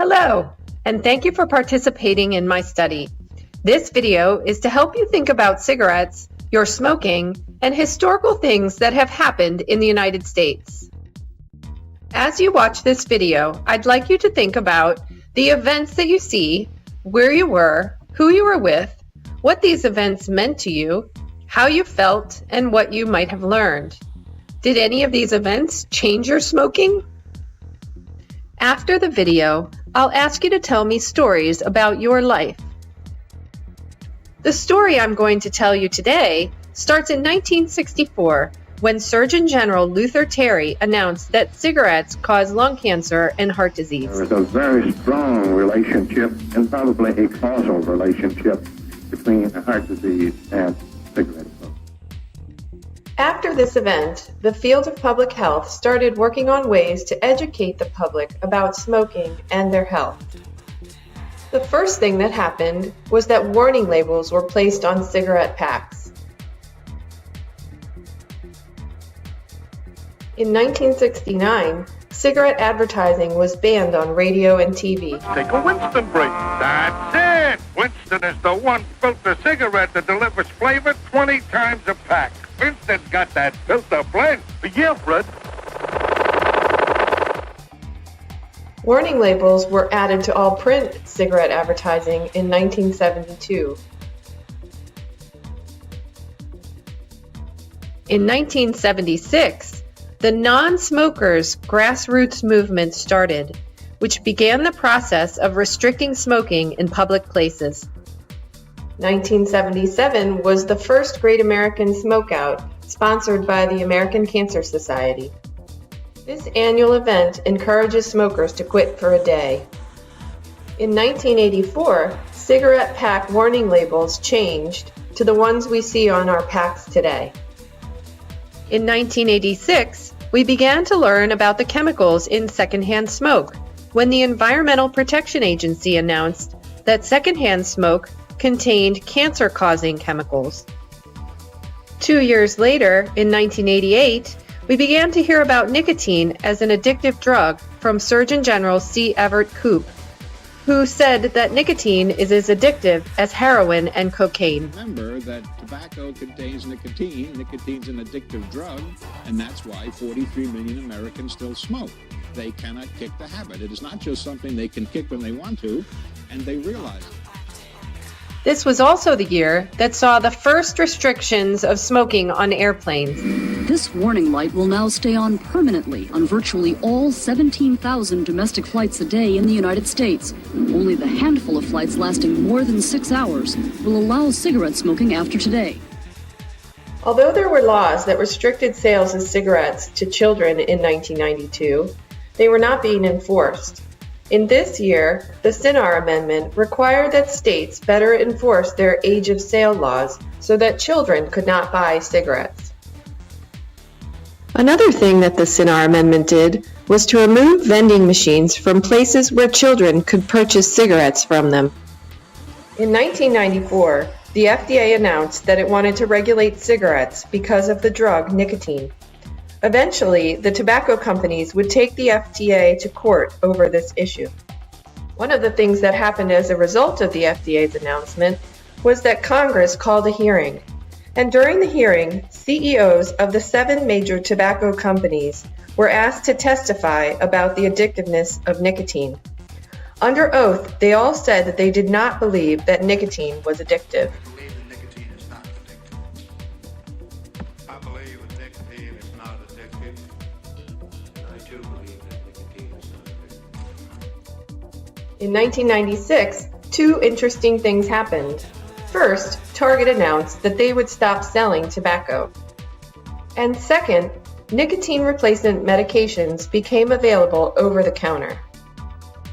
Hello, and thank you for participating in my study. This video is to help you think about cigarettes, your smoking, and historical things that have happened in the United States. As you watch this video, I'd like you to think about the events that you see, where you were, who you were with, what these events meant to you, how you felt, and what you might have learned. Did any of these events change your smoking? After the video, I'll ask you to tell me stories about your life. The story I'm going to tell you today starts in 1964 when Surgeon General Luther Terry announced that cigarettes cause lung cancer and heart disease. There was a very strong relationship and probably a causal relationship between heart disease and cigarette smoke. After this event, the field of public health started working on ways to educate the public about smoking and their health. The first thing that happened was that warning labels were placed on cigarette packs. In 1969, cigarette advertising was banned on radio and TV. Take a Winston break. That's it! Winston is the one filter cigarette that delivers flavor 20 times a pack. Winston's got that filter blend. Yeah, Fred. Warning labels were added to all print cigarette advertising in 1972. In 1976, the non-smokers grassroots movement started, which began the process of restricting smoking in public places. 1977 was the first Great American Smokeout, sponsored by the American Cancer Society. This annual event encourages smokers to quit for a day. In 1984, cigarette pack warning labels changed to the ones we see on our packs today. In 1986, we began to learn about the chemicals in secondhand smoke when the Environmental Protection Agency announced that secondhand smoke contained cancer-causing chemicals. 2 years later, in 1988, we began to hear about nicotine as an addictive drug from Surgeon General C. Everett Koop, who said that nicotine is as addictive as heroin and cocaine. Remember that tobacco contains nicotine. Nicotine's an addictive drug, and that's why 43 million Americans still smoke. They cannot kick the habit. It is not just something they can kick when they want to, and they realize it. This was also the year that saw the first restrictions of smoking on airplanes. This warning light will now stay on permanently on virtually all 17,000 domestic flights a day in the United States. Only the handful of flights lasting more than 6 hours will allow cigarette smoking after today. Although there were laws that restricted sales of cigarettes to children in 1992, they were not being enforced. In this year, the Sinar Amendment required that states better enforce their age of sale laws so that children could not buy cigarettes. Another thing that the Sinar Amendment did was to remove vending machines from places where children could purchase cigarettes from them. In 1994, the FDA announced that it wanted to regulate cigarettes because of the drug nicotine. Eventually, the tobacco companies would take the FDA to court over this issue. One of the things that happened as a result of the FDA's announcement was that Congress called a hearing. And during the hearing, CEOs of the 7 major tobacco companies were asked to testify about the addictiveness of nicotine. Under oath, they all said that they did not believe that nicotine was addictive. In 1996, 2 interesting things happened. First, Target announced that they would stop selling tobacco. And second, nicotine replacement medications became available over the counter.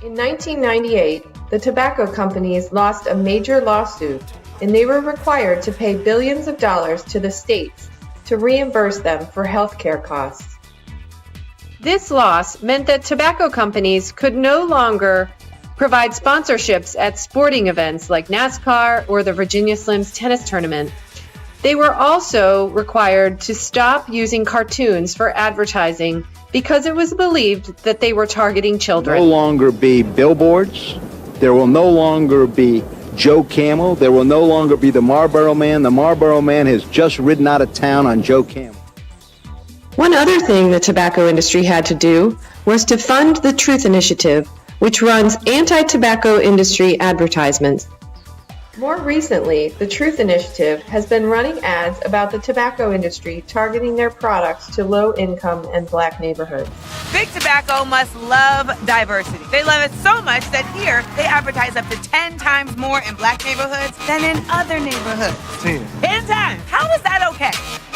In 1998, the tobacco companies lost a major lawsuit, and they were required to pay billions of dollars to the states to reimburse them for healthcare costs. This loss meant that tobacco companies could no longer provide sponsorships at sporting events like NASCAR or the Virginia Slims tennis tournament, They were also required to stop using cartoons for advertising because it was believed that they were targeting children. No longer be billboards. There will no longer be Joe Camel. There will no longer be the Marlboro Man. The Marlboro Man has just ridden out of town on Joe Camel. One other thing the tobacco industry had to do was to fund the Truth Initiative, which runs anti-tobacco industry advertisements. More recently, the Truth Initiative has been running ads about the tobacco industry targeting their products to low-income and black neighborhoods. Big Tobacco must love diversity. They love it so much that here they advertise up to 10 times more in black neighborhoods than in other neighborhoods. 10 times. How is that okay?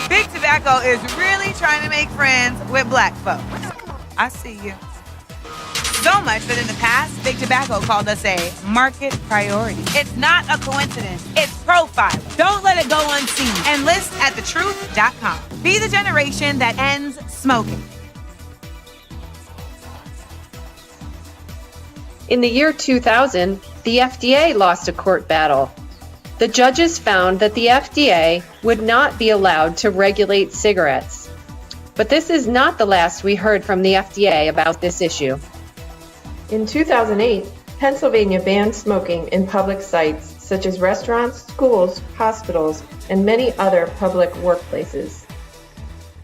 Big Tobacco is really trying to make friends with black folks. I see you. So much that in the past, Big Tobacco called us a market priority. It's not a coincidence. It's profile. Don't let it go unseen. Enlist at thetruth.com. Be the generation that ends smoking. In the year 2000, the FDA lost a court battle. The judges found that the FDA would not be allowed to regulate cigarettes. But this is not the last we heard from the FDA about this issue. In 2008, Pennsylvania banned smoking in public sites such as restaurants, schools, hospitals, and many other public workplaces.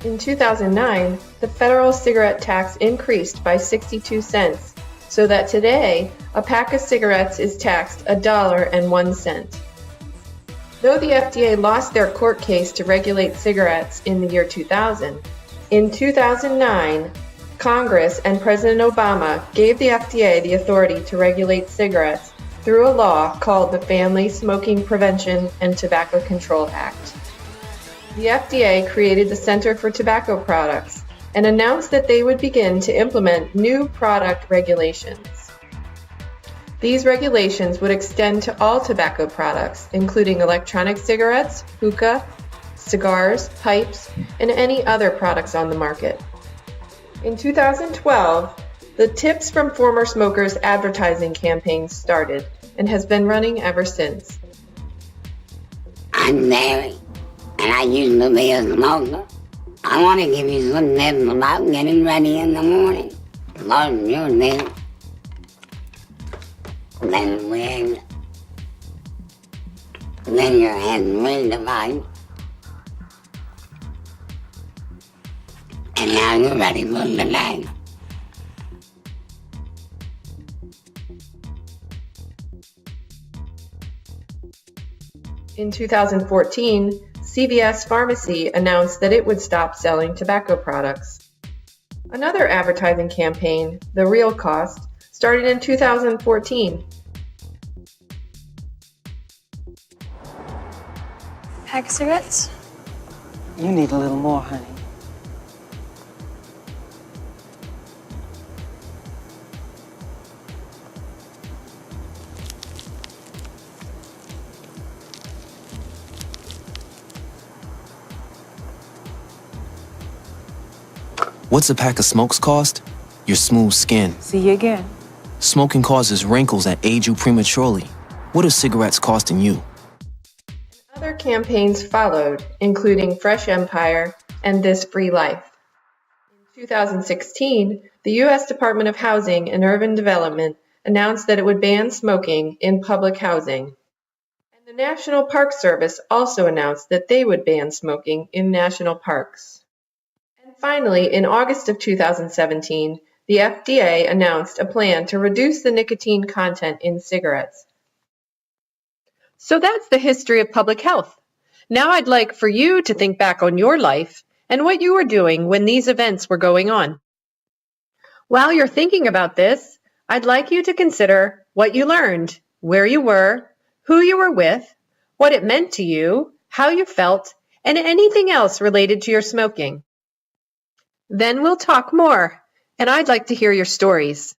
In 2009, the federal cigarette tax increased by 62 cents, so that today, a pack of cigarettes is taxed $1.01. Though the FDA lost their court case to regulate cigarettes in the year 2000, in 2009, Congress and President Obama gave the FDA the authority to regulate cigarettes through a law called the Family Smoking Prevention and Tobacco Control Act. The FDA created the Center for Tobacco Products and announced that they would begin to implement new product regulations. These regulations would extend to all tobacco products, including electronic cigarettes, hookah, cigars, pipes, and any other products on the market. In 2012, the Tips from Former Smokers advertising campaign started and has been running ever since. I'm Mary, and I used to be a smoker. I want to give you some tips about getting ready in the morning. Start your day, then your head redefined. And now you're ready for the day. In 2014, CVS Pharmacy announced that it would stop selling tobacco products. Another advertising campaign, The Real Cost, started in 2014. Pack of cigarettes? You need a little more, honey. What's a pack of smokes cost? Your smooth skin. See you again. Smoking causes wrinkles that age you prematurely. What are cigarettes costing you? Other campaigns followed, including Fresh Empire and This Free Life. In 2016, the U.S. Department of Housing and Urban Development announced that it would ban smoking in public housing. And the National Park Service also announced that they would ban smoking in national parks. And finally, in August of 2017, the FDA announced a plan to reduce the nicotine content in cigarettes. So that's the history of public health. Now I'd like for you to think back on your life and what you were doing when these events were going on. While you're thinking about this, I'd like you to consider what you learned, where you were, who you were with, what it meant to you, how you felt, and anything else related to your smoking. Then we'll talk more, and I'd like to hear your stories.